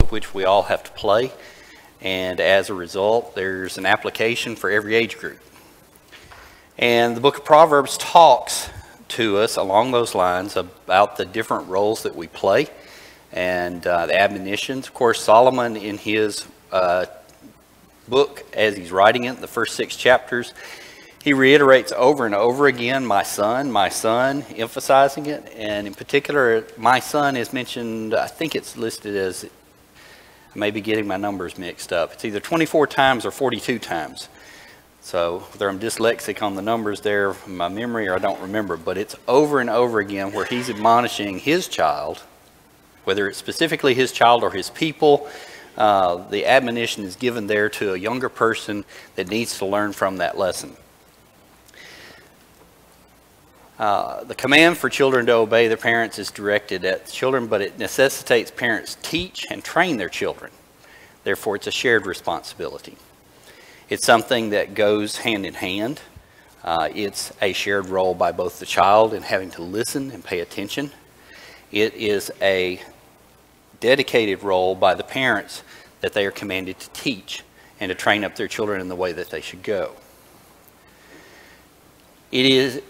of which we all have to play. And as a result, there's an application for every age group. And the book of Proverbs talks to us along those lines about the different roles that we play and the admonitions. Of course, Solomon in his book, as he's writing it, the first 6 chapters, he reiterates over and over again, my son, emphasizing it. And in particular, my son is mentioned, I think it's listed as, I may be getting my numbers mixed up. It's either 24 times or 42 times. So whether I'm dyslexic on the numbers there from my memory or I don't remember, but it's over and over again where he's admonishing his child, whether it's specifically his child or his people. The admonition is given there to a younger person that needs to learn from that lesson. The command for children to obey their parents is directed at children, but it necessitates parents teach and train their children. Therefore, it's a shared responsibility. It's something that goes hand in hand. It's a shared role by both the child in having to listen and pay attention. It is a dedicated role by the parents that they are commanded to teach and to train up their children in the way that they should go. It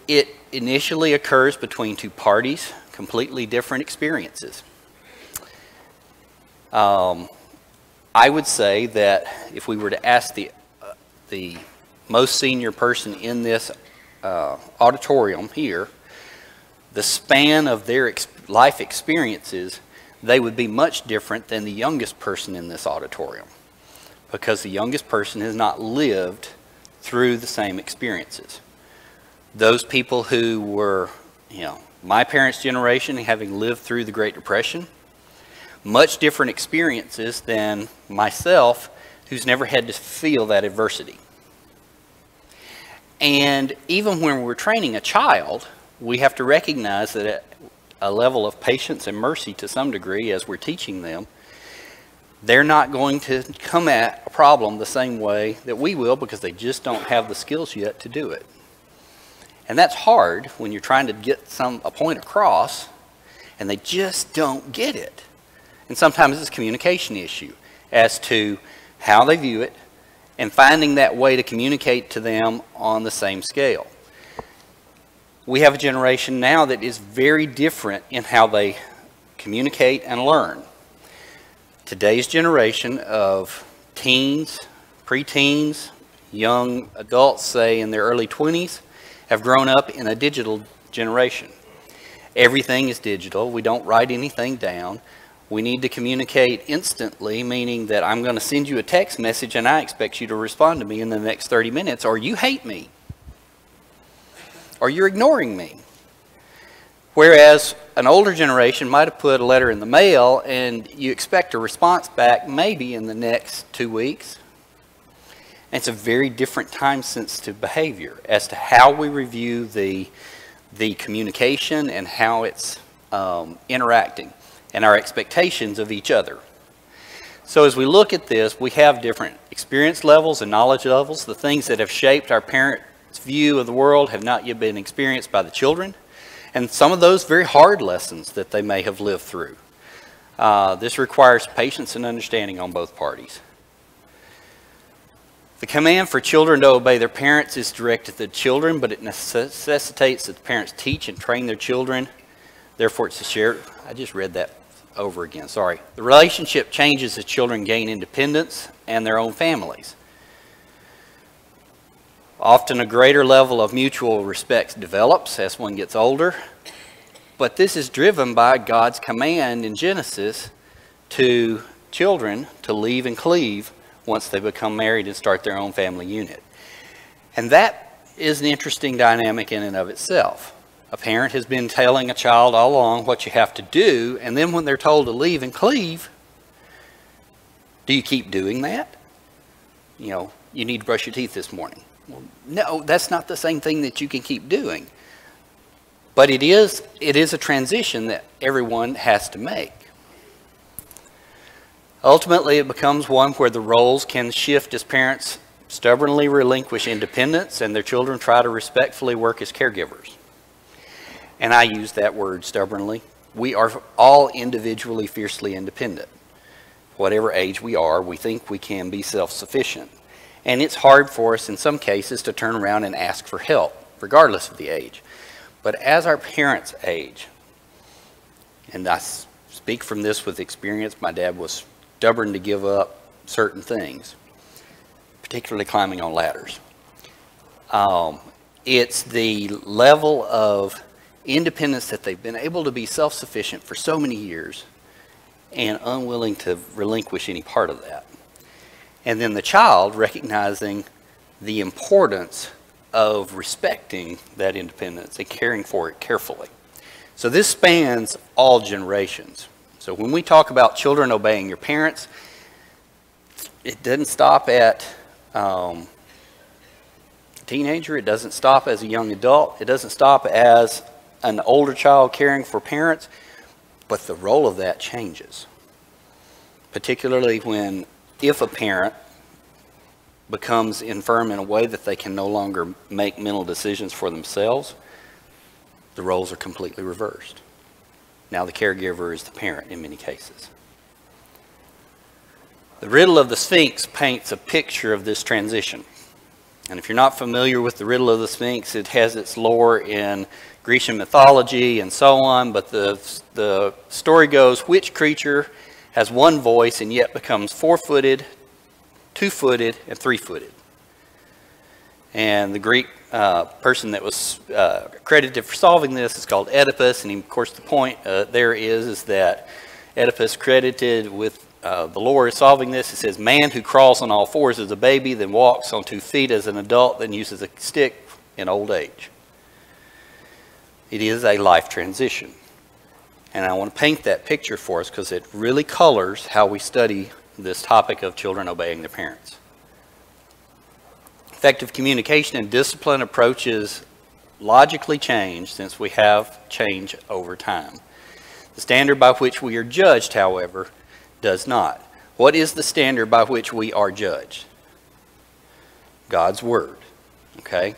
initially occurs between two parties, completely different experiences. I would say that if we were to ask the most senior person in this auditorium here, the span of their life experiences, they would be much different than the youngest person in this auditorium, because the youngest person has not lived through the same experiences. Those people who were, my parents' generation, having lived through the Great Depression, much different experiences than myself, who's never had to feel that adversity. And even when we're training a child, we have to recognize that at a level of patience and mercy to some degree as we're teaching them, they're not going to come at a problem the same way that we will, because they just don't have the skills yet to do it. And that's hard when you're trying to get a point across and they just don't get it. And sometimes it's a communication issue as to how they view it and finding that way to communicate to them on the same scale. We have a generation now that is very different in how they communicate and learn. Today's generation of teens, preteens, young adults, say in their early 20s, have grown up in a digital generation. Everything is digital. We don't write anything down. We need to communicate instantly, meaning that I'm going to send you a text message and I expect you to respond to me in the next 30 minutes, or you hate me, or you're ignoring me. Whereas an older generation might have put a letter in the mail and you expect a response back maybe in the next 2 weeks. And it's a very different time-sensitive behavior as to how we review the communication and how it's interacting and our expectations of each other. So as we look at this, we have different experience levels and knowledge levels. The things that have shaped our parents' view of the world have not yet been experienced by the children. And some of those very hard lessons that they may have lived through. This requires patience and understanding on both parties. The command for children to obey their parents is directed to the children, but it necessitates that the parents teach and train their children. Therefore, it's a shared. I just read that over again, sorry. The relationship changes as children gain independence and their own families. Often a greater level of mutual respect develops as one gets older, but this is driven by God's command in Genesis to children to leave and cleave once they become married and start their own family unit. And that is an interesting dynamic in and of itself. A parent has been telling a child all along what you have to do, and then when they're told to leave and cleave, do you keep doing that? You need to brush your teeth this morning. Well, no, that's not the same thing that you can keep doing. But it is a transition that everyone has to make. Ultimately, it becomes one where the roles can shift as parents stubbornly relinquish independence and their children try to respectfully work as caregivers. And I use that word stubbornly. We are all individually fiercely independent. whatever age we are, we think we can be self-sufficient. And it's hard for us in some cases to turn around and ask for help, regardless of the age. But as our parents age, and I speak from this with experience, my dad was stubborn to give up certain things, particularly climbing on ladders. It's the level of independence that they've been able to be self-sufficient for so many years and unwilling to relinquish any part of that. And then the child recognizing the importance of respecting that independence and caring for it carefully. So this spans all generations. So when we talk about children obeying your parents, it doesn't stop at teenager, it doesn't stop as a young adult, it doesn't stop as an older child caring for parents, but the role of that changes. Particularly if a parent becomes infirm in a way that they can no longer make mental decisions for themselves, the roles are completely reversed. Now the caregiver is the parent in many cases. The riddle of the Sphinx paints a picture of this transition. And if you're not familiar with the riddle of the Sphinx, it has its lore in Grecian mythology and so on, but the story goes, which creature has one voice and yet becomes 4-footed, 2-footed, and 3-footed? And the Greek person that was credited for solving this is called Oedipus, and of course the point there is that Oedipus credited with the lore of solving this. It says, man who crawls on all fours as a baby, then walks on 2 feet as an adult, then uses a stick in old age. It is a life transition. And I want to paint that picture for us because it really colors how we study this topic of children obeying their parents. Effective communication and discipline approaches logically change since we have change over time. The standard by which we are judged, however, does not. What is the standard by which we are judged? God's Word. Okay?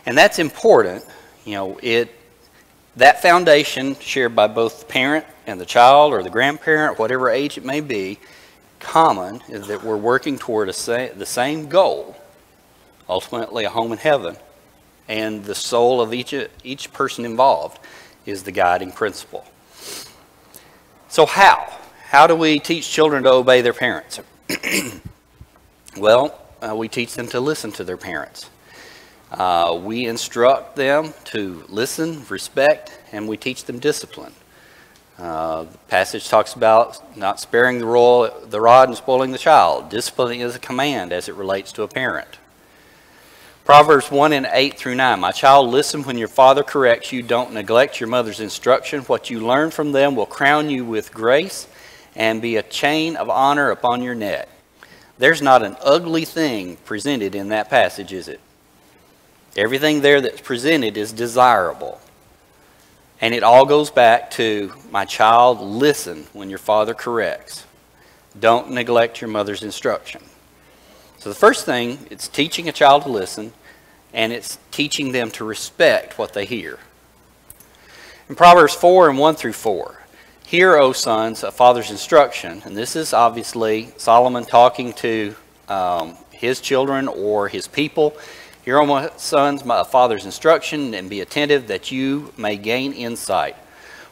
And that's important. You know, that foundation shared by both the parent and the child or the grandparent, whatever age it may be, common is that we're working toward the same goal, ultimately a home in heaven, and the soul of each person involved is the guiding principle. So how do we teach children to obey their parents? Well, we teach them to listen to their parents. We instruct them to listen, respect, and we teach them discipline. The passage talks about not sparing the rod and spoiling the child. Discipline is a command as it relates to a parent. Proverbs 1:8-9. My child, listen when your father corrects you. Don't neglect your mother's instruction. What you learn from them will crown you with grace and be a chain of honor upon your neck. There's not an ugly thing presented in that passage, is it? Everything there that's presented is desirable. And it all goes back to, my child, listen when your father corrects. Don't neglect your mother's instruction. So the first thing, it's teaching a child to listen, and it's teaching them to respect what they hear. In Proverbs 4:1-4, hear, O sons, a father's instruction. And this is obviously Solomon talking to his children or his people. Hear, O my sons, my father's instruction, and be attentive that you may gain insight.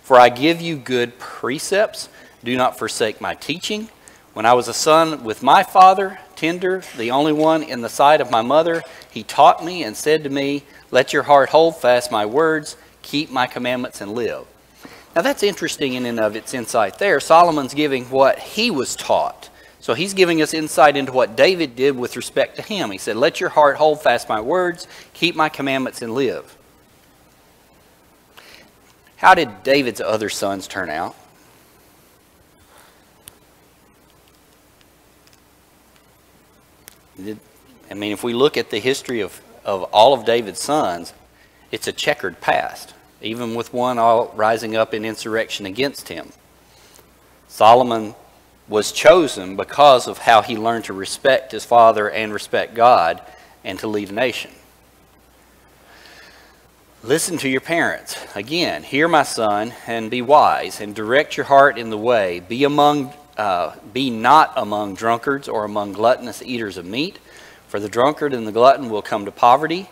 For I give you good precepts. Do not forsake my teaching. When I was a son with my father, tender, the only one in the sight of my mother, he taught me and said to me, let your heart hold fast my words, keep my commandments and live. Now that's interesting in and of its insight there. Solomon's giving what he was taught. So he's giving us insight into what David did with respect to him. He said, let your heart hold fast my words, keep my commandments and live. How did David's other sons turn out? I mean, if we look at the history of all of David's sons, it's a checkered past, even with one all rising up in insurrection against him. Solomon was chosen because of how he learned to respect his father and respect God and to lead a nation. Listen to your parents. Again, hear my son and be wise and direct your heart in the way. Be among be not among drunkards or among gluttonous eaters of meat, for the drunkard and the glutton will come to poverty,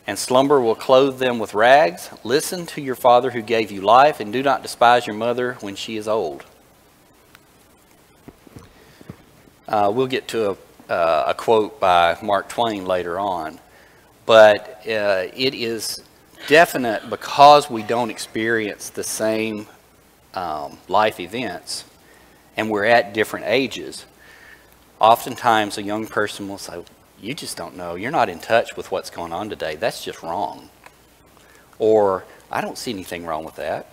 and slumber will clothe them with rags. Listen to your father who gave you life, and do not despise your mother when she is old. We'll get to a quote by Mark Twain later on, but it is definite because we don't experience the same life events, and we're at different ages. Oftentimes a young person will say, you just don't know, you're not in touch with what's going on today, that's just wrong. Or, I don't see anything wrong with that.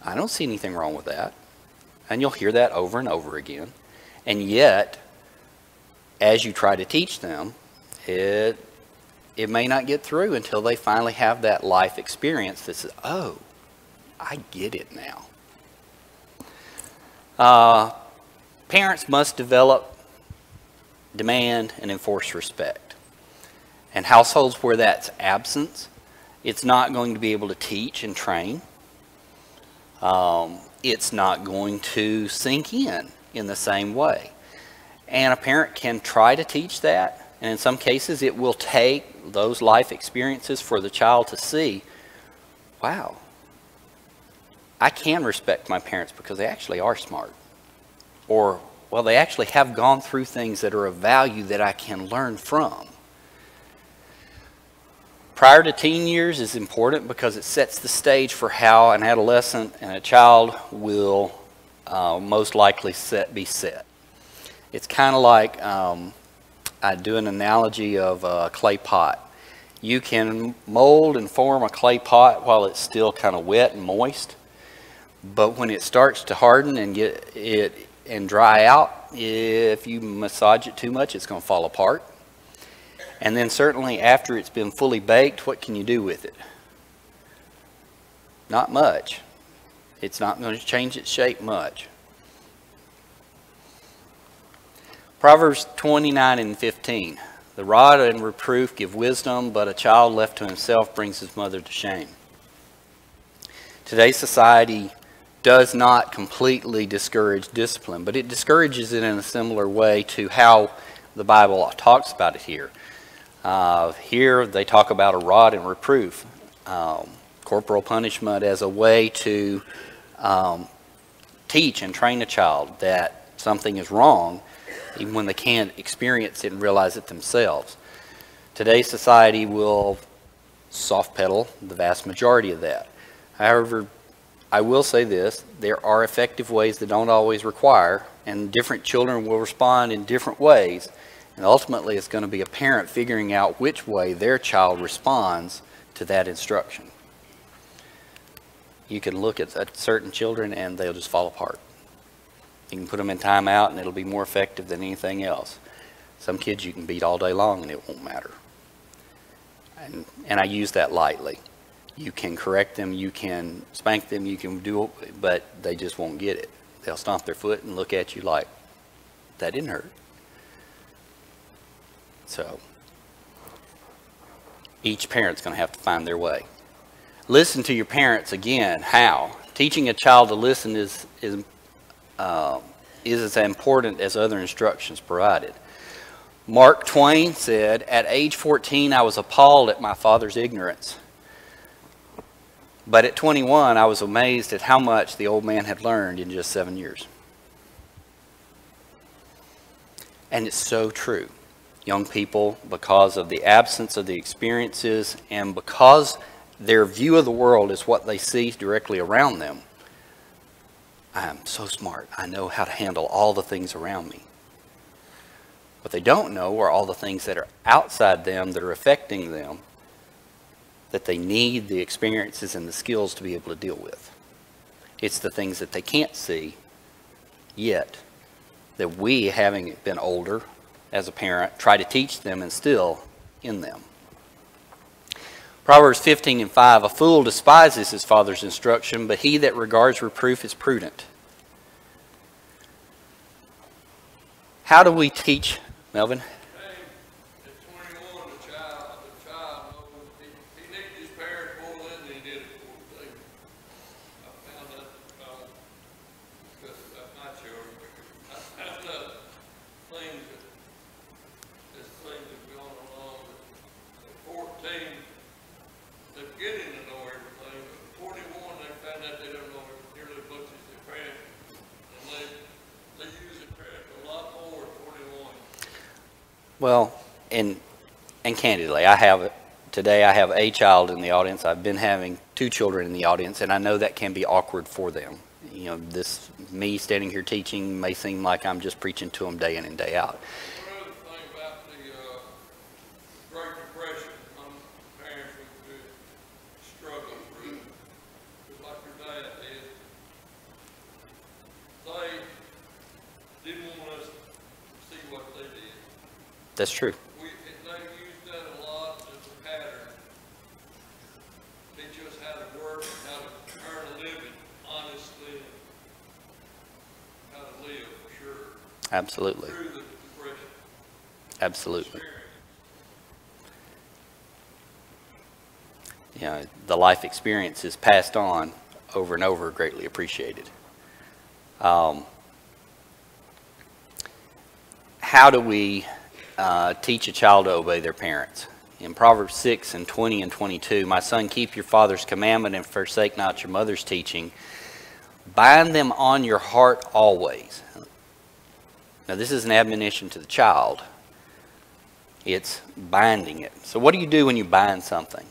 I don't see anything wrong with that. And you'll hear that over and over again. And yet, as you try to teach them, it may not get through until they finally have that life experience that says, oh, I get it now. Parents must develop, demand, and enforce respect. And households where that's absent, it's not going to be able to teach and train. It's not going to sink in the same way. And a parent can try to teach that, and in some cases it will take those life experiences for the child to see, wow, I can respect my parents because they actually are smart. Or, well, they actually have gone through things that are of value that I can learn from. Prior to teen years is important because it sets the stage for how an adolescent and a child will most likely be set. It's kind of like, I do an analogy of a clay pot. You can mold and form a clay pot while it's still kind of wet and moist, but when it starts to harden and get it and dry out, if you massage it too much, it's going to fall apart. And then certainly after it's been fully baked, what can you do with it? Not much. It's not going to change its shape much. Proverbs 29:15. The rod and reproof give wisdom, but a child left to himself brings his mother to shame. Today's society does not completely discourage discipline, but it discourages it in a similar way to how the Bible talks about it here. Here they talk about a rod and reproof, corporal punishment as a way to teach and train a child that something is wrong, even when they can't experience it and realize it themselves. Today's society will soft pedal the vast majority of that. However, I will say this, there are effective ways that don't always require, and different children will respond in different ways. And ultimately, it's going to be a parent figuring out which way their child responds to that instruction. You can look at certain children and they'll just fall apart. You can put them in timeout and it'll be more effective than anything else. Some kids you can beat all day long and it won't matter. And I use that lightly. You can correct them, you can spank them, you can do it, but they just won't get it. They'll stomp their foot and look at you like, that didn't hurt. So, each parent's going to have to find their way. Listen to your parents again. How? Teaching a child to listen is as important as other instructions provided. Mark Twain said, at age 14, I was appalled at my father's ignorance. But at 21, I was amazed at how much the old man had learned in just 7 years. And it's so true. Young people, because of the absence of the experiences and because their view of the world is what they see directly around them, I'm so smart. I know how to handle all the things around me. What they don't know are all the things that are outside them that are affecting them, that they need the experiences and the skills to be able to deal with. It's the things that they can't see yet that we, having been older as a parent, try to teach them and instill in them. Proverbs 15:5, a fool despises his father's instruction, but he that regards reproof is prudent. How do we teach, Melvin? Well, and candidly, today I have a child in the audience. I've been having 2 children in the audience, and I know that can be awkward for them. You know, me standing here teaching may seem like I'm just preaching to them day in and day out. One other thing about the Great Depression, parents would struggle through, just like your dad did. They didn't want us to see what they did. That's true. They used that a lot as a pattern. Teach us how to work, how to earn a living honestly, and how to live for sure. Absolutely. Through the Depression. Absolutely. You know, the life experience is passed on over and over, greatly appreciated. How do we teach a child to obey their parents? In Proverbs 6 and 20 and 22, my son, keep your father's commandment and forsake not your mother's teaching. Bind them on your heart always. Now, this is an admonition to the child. It's binding it. So what do you do when you bind something?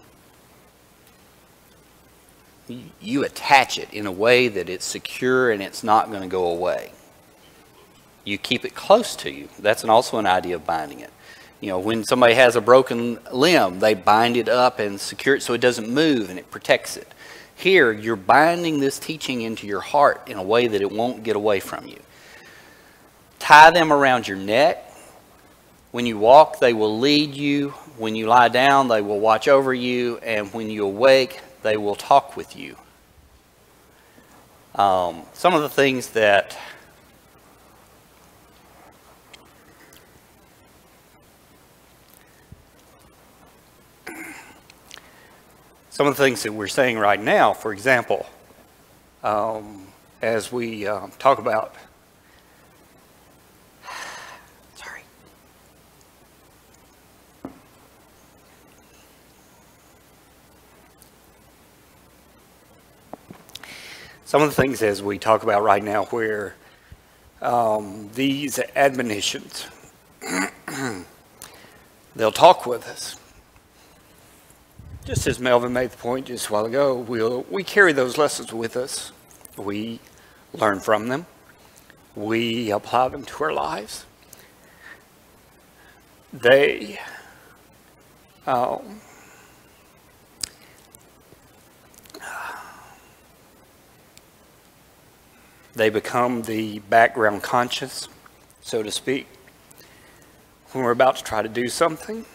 You attach it in a way that it's secure and it's not going to go away. You keep it close to you. That's also an idea of binding it. You know, when somebody has a broken limb, they bind it up and secure it so it doesn't move and it protects it. Here, you're binding this teaching into your heart in a way that it won't get away from you. Tie them around your neck. When you walk, they will lead you. When you lie down, they will watch over you. And when you awake, they will talk with you. Some of the things that we're saying right now, for example, as we talk about, some of the things as we talk about right now where these admonitions, they'll talk with us. Just as Melvin made the point just a while ago, we carry those lessons with us. We learn from them. We apply them to our lives. They become the background conscious, so to speak. When we're about to try to do something,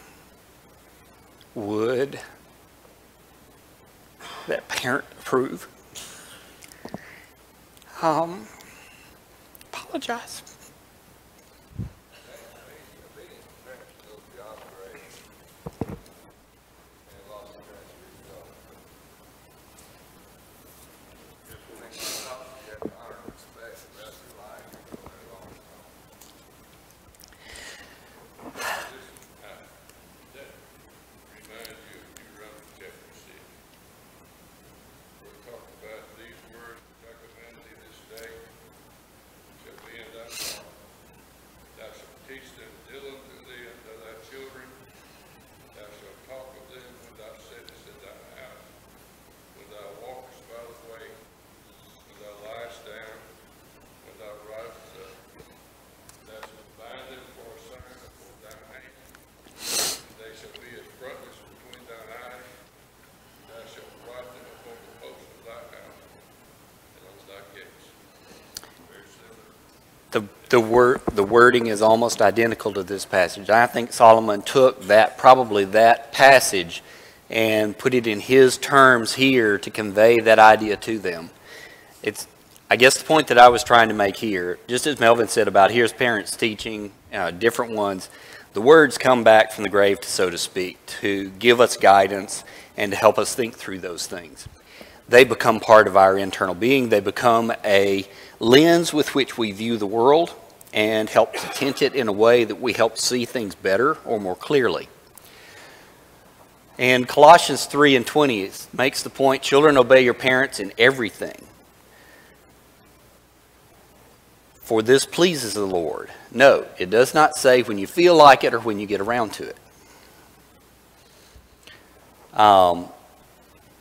would that parent approve? Apologize. The wording is almost identical to this passage. I think Solomon took probably that passage and put it in his terms here to convey that idea to them. I guess the point that I was trying to make here, just as Melvin said about here's parents teaching different ones, the words come back from the grave, so to speak, to give us guidance and to help us think through those things. They become part of our internal being. They become a lens with which we view the world and help to tint it in a way that we help see things better or more clearly. And Colossians 3 and 20 makes the point, children, obey your parents in everything. For this pleases the Lord. No, it does not say when you feel like it or when you get around to it.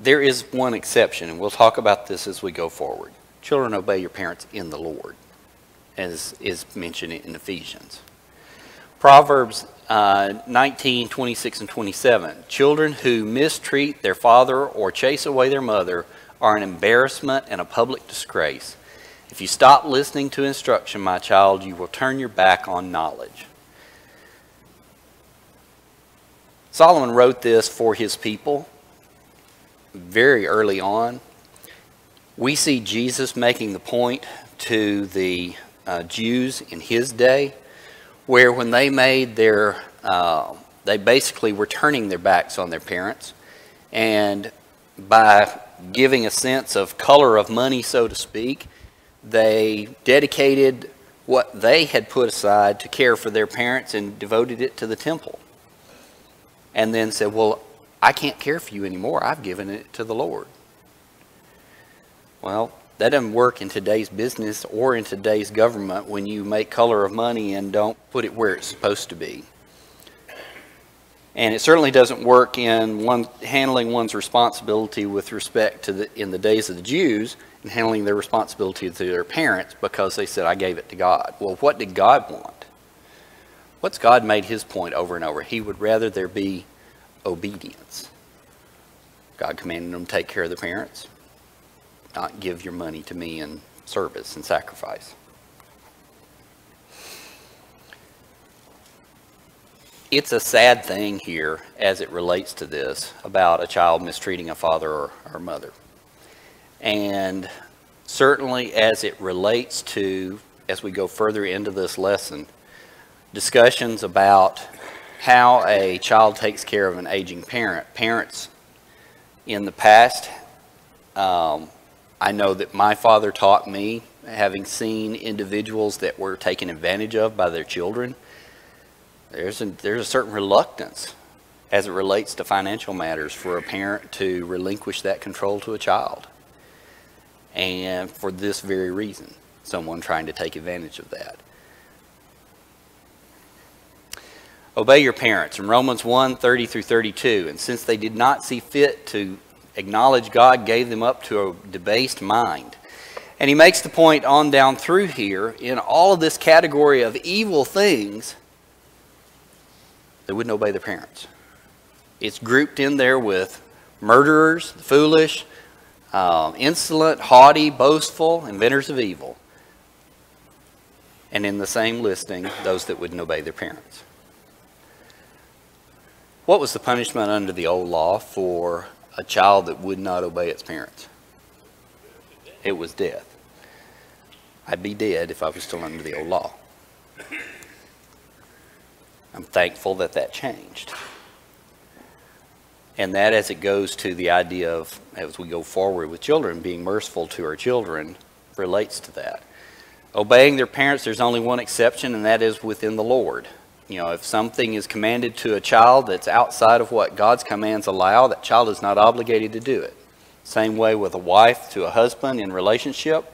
There is one exception, and we'll talk about this as we go forward. Children, obey your parents in the Lord, as is mentioned in Ephesians. Proverbs 19, 26 and 27. Children who mistreat their father or chase away their mother are an embarrassment and a public disgrace. If you stop listening to instruction, my child, you will turn your back on knowledge. Solomon wrote this for his people very early on. We see Jesus making the point to the Jews in his day, where when they made their, they basically were turning their backs on their parents, and by giving a sense of color of money, so to speak, they dedicated what they had put aside to care for their parents and devoted it to the temple. And then said, well, I can't care for you anymore. I've given it to the Lord. Well, that doesn't work in today's business or in today's government when you make color of money and don't put it where it's supposed to be. And it certainly doesn't work in handling one's responsibility with respect to in the days of the Jews and handling their responsibility to their parents because they said, I gave it to God. Well, what did God want? What's God made his point over and over? He would rather there be obedience. God commanded them to take care of the parents, not give your money to me in service and sacrifice. It's a sad thing here as it relates to this about a child mistreating a father or mother. And certainly as it relates to, as we go further into this lesson, discussions about how a child takes care of an aging parent. Parents in the past, I know that my father taught me, having seen individuals that were taken advantage of by their children, there's a certain reluctance as it relates to financial matters for a parent to relinquish that control to a child. And for this very reason, someone trying to take advantage of that. Obey your parents. In Romans 1, 30 through 32, and since they did not see fit to acknowledge God, gave them up to a debased mind. And he makes the point on down through here, in all of this category of evil things, they wouldn't obey their parents. It's grouped in there with murderers, foolish, insolent, haughty, boastful, inventors of evil. And in the same listing, those that wouldn't obey their parents. What was the punishment under the old law for a child that would not obey its parents? It was death. I'd be dead if I was still under the old law. I'm thankful that that changed. And that, as it goes to the idea of, as we go forward with children, being merciful to our children, relates to that. Obeying their parents, there's only one exception, and that is within the Lord. You know, if something is commanded to a child that's outside of what God's commands allow, that child is not obligated to do it. Same way with a wife to a husband in relationship,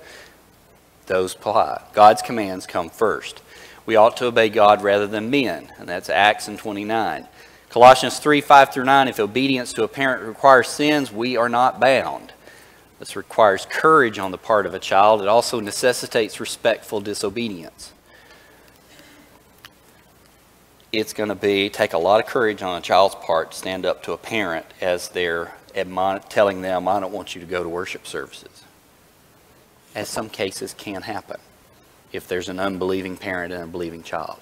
those apply. God's commands come first. We ought to obey God rather than men, and that's Acts 29. Colossians 3, 5 through 9, if obedience to a parent requires sins, we are not bound. This requires courage on the part of a child. It also necessitates respectful disobedience. It's going to take a lot of courage on a child's part to stand up to a parent as they're telling them, I don't want you to go to worship services. As some cases can happen if there's an unbelieving parent and an unbelieving child.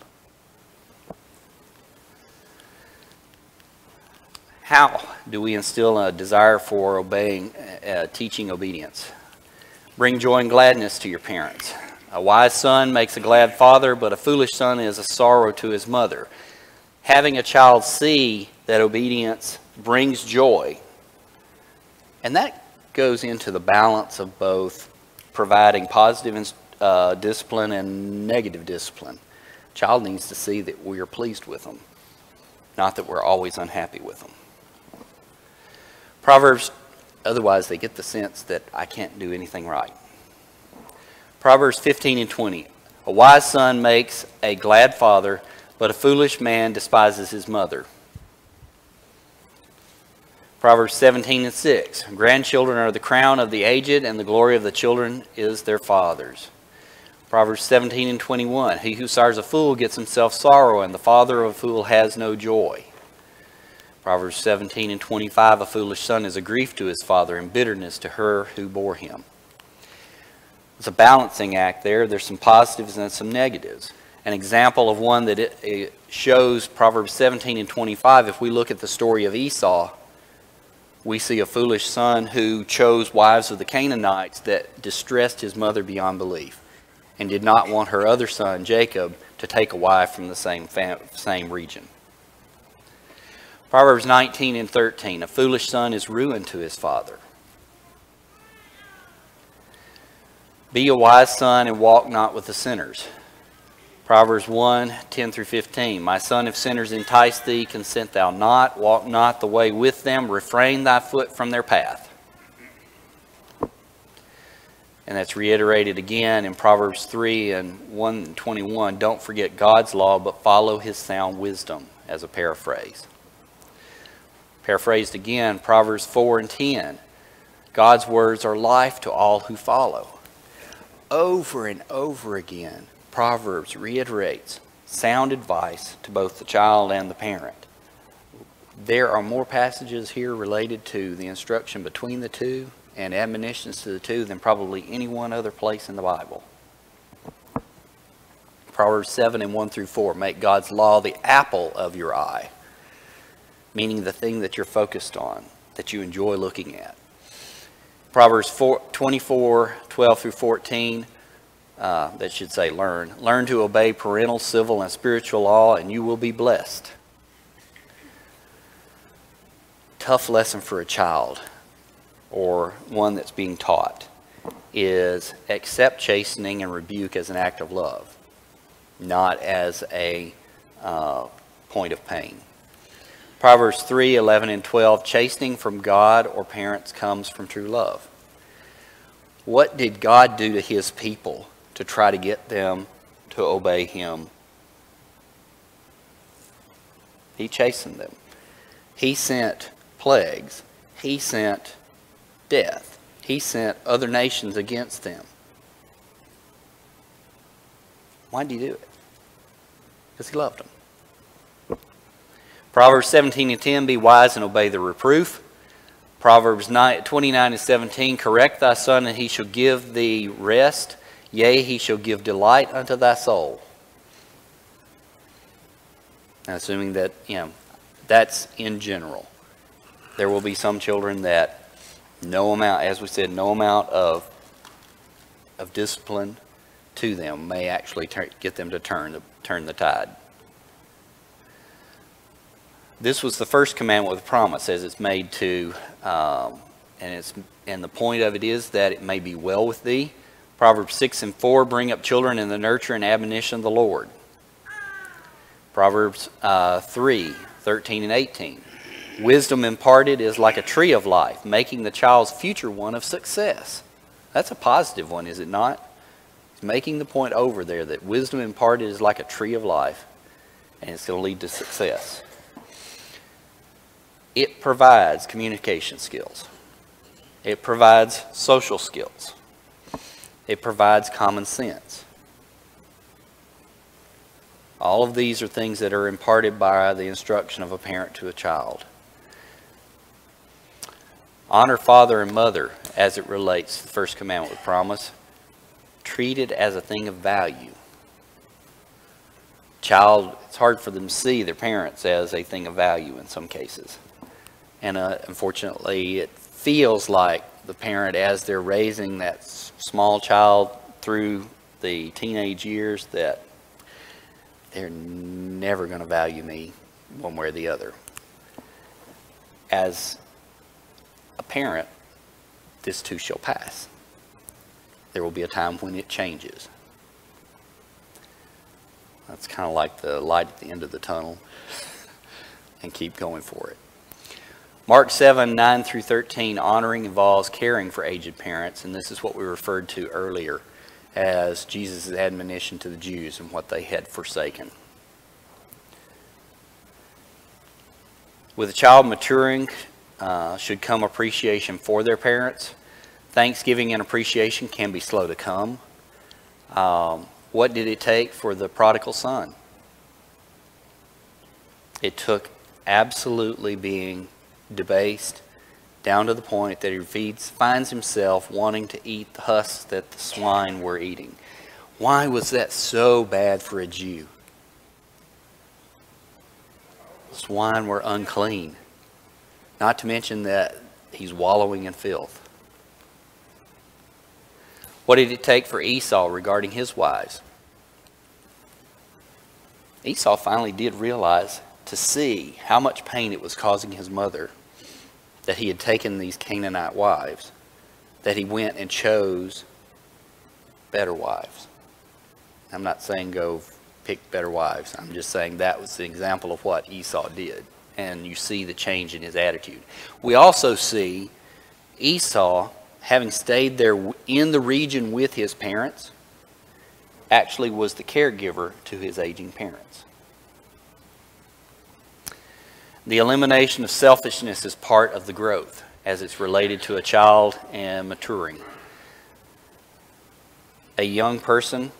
How do we instill a desire for teaching obedience? Bring joy and gladness to your parents. A wise son makes a glad father, but a foolish son is a sorrow to his mother. Having a child see that obedience brings joy, and that goes into the balance of both providing positive discipline and negative discipline. A child needs to see that we are pleased with them, not that we're always unhappy with them. Proverbs, otherwise they get the sense that I can't do anything right. Proverbs 15 and 20. A wise son makes a glad father, but a foolish man despises his mother. Proverbs 17:6. Grandchildren are the crown of the aged, and the glory of the children is their fathers. Proverbs 17:21. He who sires a fool gets himself sorrow, and the father of a fool has no joy. Proverbs 17:25. A foolish son is a grief to his father, and bitterness to her who bore him. It's a balancing act there. There's some positives and some negatives. An example of one that it shows Proverbs 17:25, if we look at the story of Esau, we see a foolish son who chose wives of the Canaanites that distressed his mother beyond belief and did not want her other son, Jacob, to take a wife from the same region. Proverbs 19:13, a foolish son is ruin to his father. Be a wise son and walk not with the sinners. Proverbs 1:10-15. My son, if sinners entice thee, consent thou not. Walk not the way with them. Refrain thy foot from their path. And that's reiterated again in Proverbs 3:1-21. Don't forget God's law, but follow his sound wisdom, as a paraphrase. Paraphrased again, Proverbs 4:10. God's words are life to all who follow. Over and over again, Proverbs reiterates sound advice to both the child and the parent. There are more passages here related to the instruction between the two and admonitions to the two than probably any one other place in the Bible. Proverbs 7:1-4. Make God's law the apple of your eye, meaning the thing that you're focused on, that you enjoy looking at. Proverbs 24:12-14, that should say learn. Learn to obey parental, civil, and spiritual law, and you will be blessed. Tough lesson for a child, or one that's being taught, is accept chastening and rebuke as an act of love, not as a point of pain. Proverbs 3:11-12, chastening from God or parents comes from true love. What did God do to his people to try to get them to obey him? He chastened them. He sent plagues. He sent death. He sent other nations against them. Why did he do it? Because he loved them. Proverbs 17:10, be wise and obey the reproof. Proverbs 29:17, correct thy son, and he shall give thee rest. Yea, he shall give delight unto thy soul. Now, assuming that, that's in general. There will be some children that no amount, as we said, no amount of discipline to them may actually get them to turn the tide. This was the first commandment with a promise, as it's made to, and the point of it is that it may be well with thee. Proverbs 6:4, bring up children in the nurture and admonition of the Lord. Proverbs 3:13-18, wisdom imparted is like a tree of life, making the child's future one of success. That's a positive one, is it not? It's making the point over there that wisdom imparted is like a tree of life, and it's going to lead to success. It provides communication skills. It provides social skills. It provides common sense. All of these are things that are imparted by the instruction of a parent to a child. Honor father and mother as it relates to the first commandment with promise. Treat it as a thing of value. Child, it's hard for them to see their parents as a thing of value in some cases. And unfortunately, it feels like the parent, as they're raising that small child through the teenage years, that they're never going to value me one way or the other. As a parent, this too shall pass. There will be a time when it changes. That's kind of like the light at the end of the tunnel, and keep going for it. Mark 7:9-13, honoring involves caring for aged parents, and this is what we referred to earlier as Jesus' admonition to the Jews and what they had forsaken. With a child maturing, should come appreciation for their parents. Thanksgiving and appreciation can be slow to come. What did it take for the prodigal son? It took absolutely being debased down to the point that he finds himself wanting to eat the husks that the swine were eating. Why was that so bad for a Jew? Swine were unclean. Not to mention that he's wallowing in filth. What did it take for Esau regarding his wives? Esau finally did realize to see how much pain it was causing his mother that he had taken these Canaanite wives, that he went and chose better wives. I'm not saying go pick better wives. I'm just saying that was the example of what Esau did. And you see the change in his attitude. We also see Esau, having stayed there in the region with his parents, actually was the caregiver to his aging parents. The elimination of selfishness is part of the growth as it's related to a child and maturing. A young person,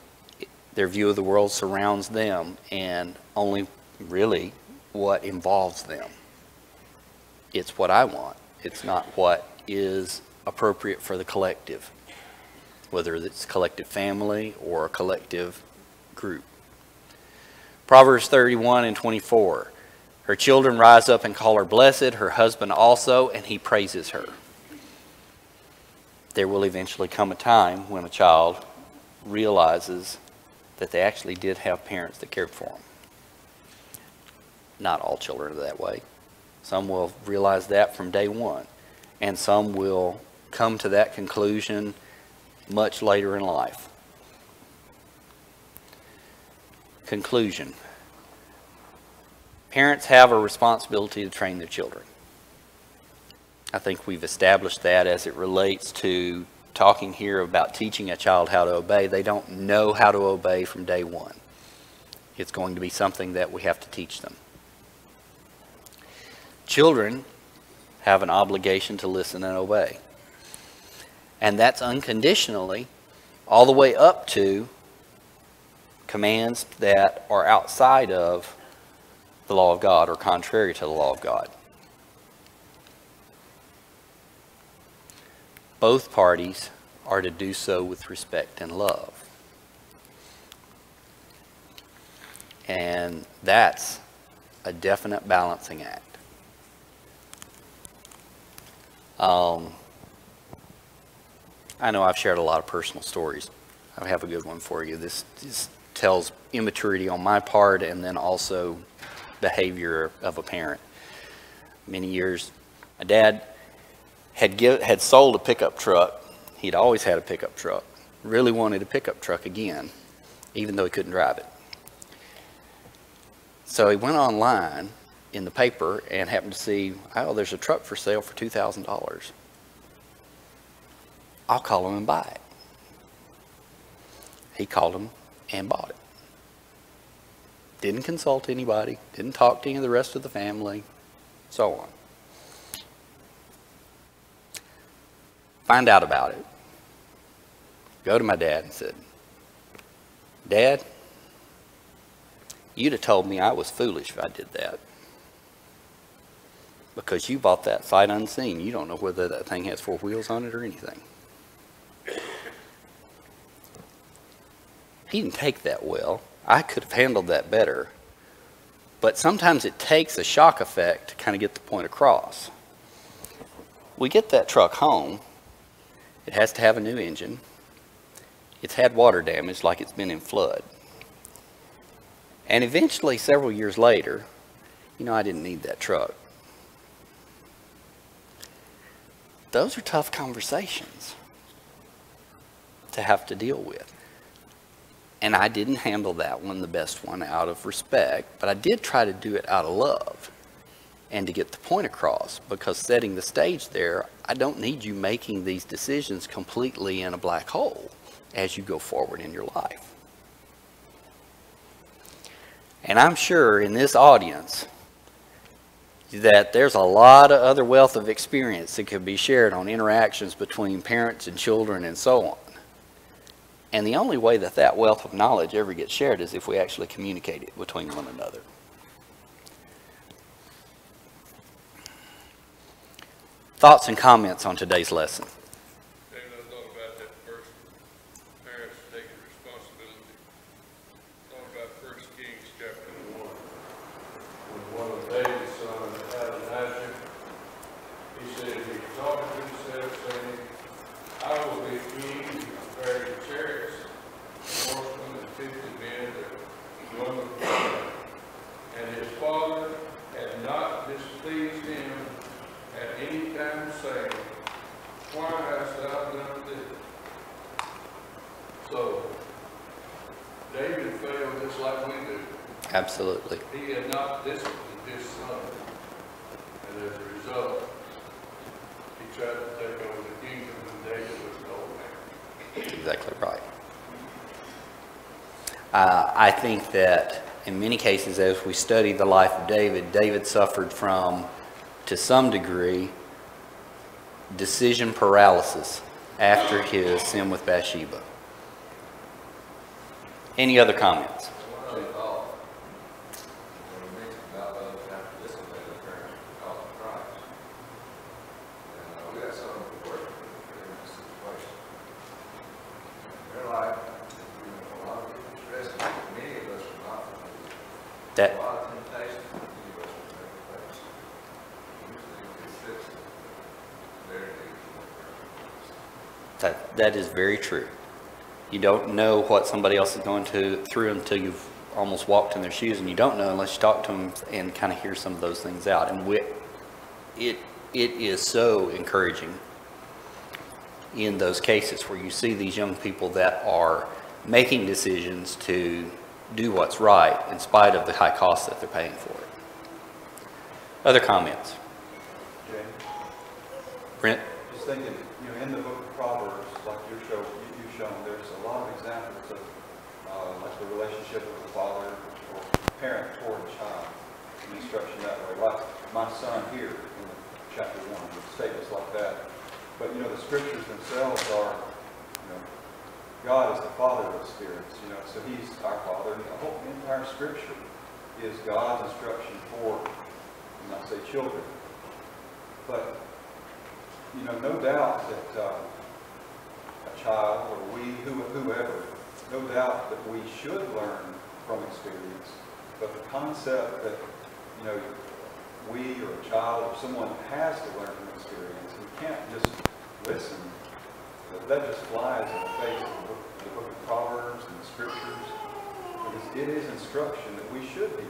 their view of the world surrounds them and only really what involves them. It's what I want. It's not what is appropriate for the collective, whether it's collective family or a collective group. Proverbs 31:24. Her children rise up and call her blessed, her husband also, and he praises her. There will eventually come a time when a child realizes that they actually did have parents that cared for them. Not all children are that way. Some will realize that from day one, and some will come to that conclusion much later in life. Conclusion. Parents have a responsibility to train their children. I think we've established that as it relates to talking here about teaching a child how to obey. They don't know how to obey from day one. It's going to be something that we have to teach them. Children have an obligation to listen and obey. And that's unconditionally all the way up to commands that are outside of the law of God or contrary to the law of God. Both parties are to do so with respect and love. And that's a definite balancing act. I know I've shared a lot of personal stories. I have a good one for you. This tells immaturity on my part and then also behavior of a parent. Many years, my dad had sold a pickup truck. He'd always had a pickup truck. Really wanted a pickup truck again, even though he couldn't drive it. So he went online in the paper and happened to see, oh, there's a truck for sale for $2,000. I'll call him and buy it. He called him and bought it. Didn't consult anybody, didn't talk to any of the rest of the family, so on. Find out about it. Go to my dad and said, Dad, you'd have told me I was foolish if I did that. Because you bought that sight unseen. You don't know whether that thing has 4 wheels on it or anything. He didn't take that well. I could have handled that better. But sometimes it takes a shock effect to kind of get the point across. We get that truck home. It has to have a new engine. It's had water damage like it's been in flood. And eventually, several years later, I didn't need that truck. Those are tough conversations to have to deal with. And I didn't handle that one, the best one, out of respect, but I did try to do it out of love and to get the point across, because setting the stage there, I don't need you making these decisions completely in a black hole as you go forward in your life. And I'm sure in this audience that there's a lot of other wealth of experience that could be shared on interactions between parents and children and so on. And the only way that that wealth of knowledge ever gets shared is if we actually communicate it between one another. Thoughts and comments on today's lesson? David, I thought about that first, parents taking responsibility. I thought about 1 Kings chapter 1. When one of David's sons, Adonijah, he said, he was talking to himself, saying, I will be king compared to chariots, horsemen, and 50 men that run with fire. And his father had not displeased him at any time, saying, why hast thou done this? So, David failed just like we do. Absolutely. He had not disciplined his son. And as a result, he tried to take over the kingdom when David was an old man. That's exactly right. I think that in many cases, as we study the life of David, David suffered from, to some degree, decision paralysis after his sin with Bathsheba. Any other comments? That is very true. You don't know what somebody else is going through until you've almost walked in their shoes, and you don't know unless you talk to them and kind of hear some of those things out. And it is so encouraging in those cases where you see these young people that are making decisions to do what's right in spite of the high cost that they're paying for it. Other comments? Jay? Brent? Just thinking, in the book of Proverbs, like you've shown, there's a lot of examples of like the relationship of the father or parent toward a child, and instruction that way. Like my son here in chapter 1, with statements like that. But the scriptures themselves are, God is the Father of spirits, so He's our Father. And the whole entire Scripture is God's instruction for, and I say children. But, no doubt that a child or whoever, no doubt that we should learn from experience. But the concept that, we or a child or someone has to learn from experience, we can't just listen. That just flies in the face of the book of Proverbs and the Scriptures, because it is instruction that we should be.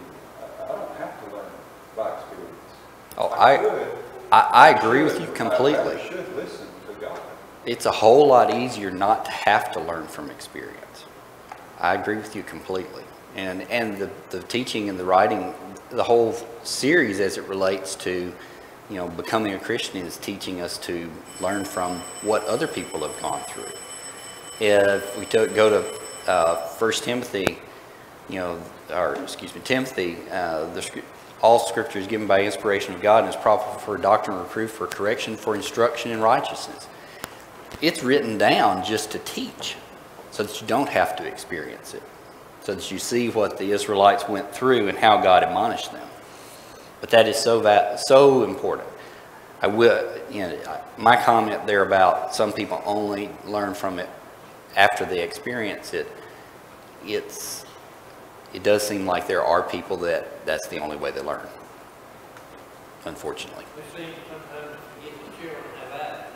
I don't have to learn by experience. Oh, I agree with you completely. I should listen to God. It's a whole lot easier not to have to learn from experience. I agree with you completely. And the teaching and the writing, the whole series as it relates to becoming a Christian is teaching us to learn from what other people have gone through. If we go to 1 Timothy, Timothy, all Scripture is given by inspiration of God and is proper for doctrine, reproof, for correction, for instruction in righteousness. It's written down just to teach, so that you don't have to experience it, so that you see what the Israelites went through and how God admonished them. But that is so important. I will, my comment there about some people only learn from it after they experience it. It does seem like there are people that's the only way they learn, unfortunately. We seem sometimes to get the children have that.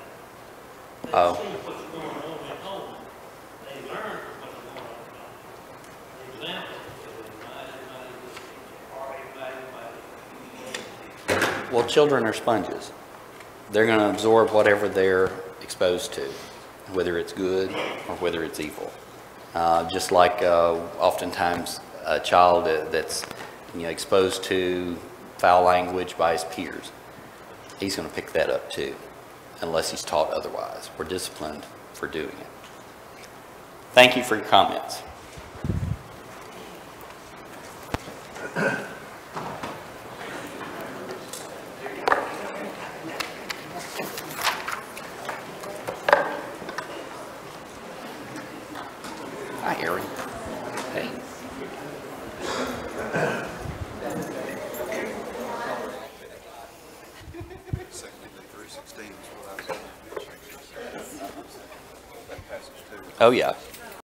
They Oh. see what's going on at home. They learn from what's going on at home. The example is Well, children are sponges. They're going to absorb whatever they're exposed to, whether it's good or whether it's evil. Just like oftentimes a child that's exposed to foul language by his peers, he's going to pick that up too, unless he's taught otherwise or disciplined for doing it. Thank you for your comments. Hi, Aaron. Hey. Oh, yeah.